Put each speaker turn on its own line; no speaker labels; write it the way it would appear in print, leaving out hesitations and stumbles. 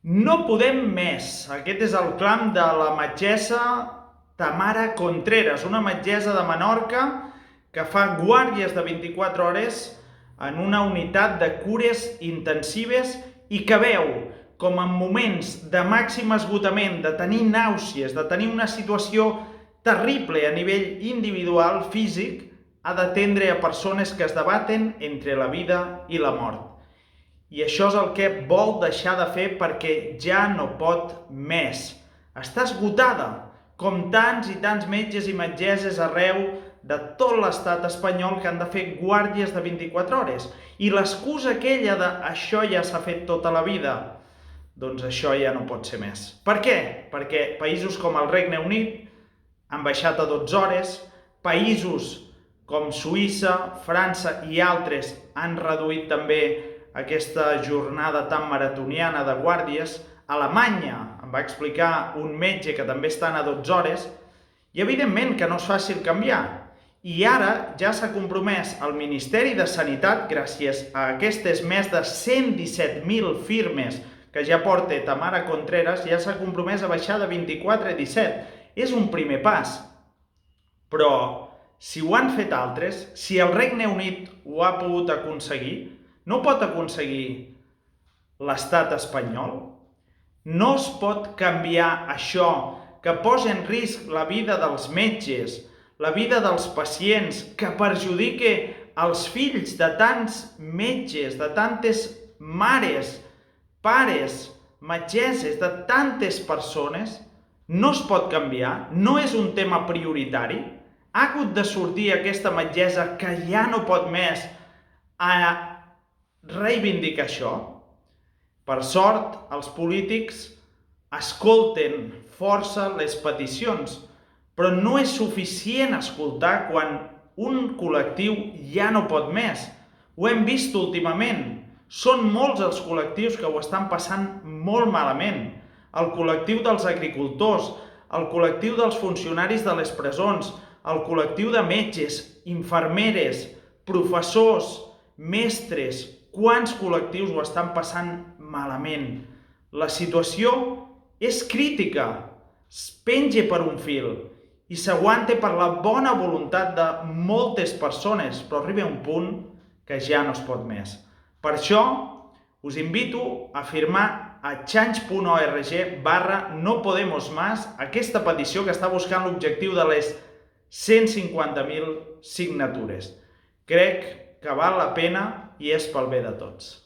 No podem més. Aquest és el clam de la metgessa Tamara Contreras, una metgessa de Menorca que fa guàrdies de 24 hores en una unitat de cures intensives i que veu com en moments de màxim esgotament, de tenir nàusees, de tenir una situació terrible a nivell individual, físic, ha d'atendre a persones que es debaten entre la vida i la mort. I això és el que vol deixar de fer perquè ja no pot més. Està esgotada, com tants i tants metges i metgesses arreu de tot l'estat espanyol que han de fer guàrdies de 24 hores. I l'excusa aquella de això ja s'ha fet tota la vida, doncs això ja no pot ser més. Per què? Perquè països com el Regne Unit han baixat a 12 hores, països com Suïssa, França i altres han reduït també aquesta jornada tan maratoniana de guàrdies. Alemanya, em va explicar un metge que també estan a 12 hores, i evidentment que no és fàcil canviar. I ara ja s'ha compromès el Ministeri de Sanitat, gràcies a aquestes més de 117.000 firmes que ja porta Tamara Contreras, ja s'ha compromès a baixar de 24 a 17. És un primer pas. Però si ho han fet altres, si el Regne Unit ho ha pogut aconseguir, no ho pot aconseguir l'estat espanyol? No es pot canviar això que posa en risc la vida dels metges, la vida dels pacients, que perjudica els fills de tants metges, de tantes mares, pares, metgesses, de tantes persones. No es pot canviar, no és un tema prioritari. Ha hagut de sortir aquesta metgessa que ja no pot més a reivindicar això. Per sort, els polítics escolten força les peticions, però no és suficient escoltar quan un col·lectiu ja no pot més. Ho hem vist últimament. Són molts els col·lectius que ho estan passant molt malament. El col·lectiu dels agricultors, el col·lectiu dels funcionaris de les presons, el col·lectiu de metges, infermeres, professors, mestres. Quants col·lectius ho estan passant malament? La situació és crítica, es penja per un fil i s'aguanta per la bona voluntat de moltes persones, però arriba un punt que ja no es pot més. Per això us invito a firmar a change.org/no podemos más aquesta petició que està buscant l'objectiu de les 150.000 signatures. Crec que val la pena i és pel bé de tots.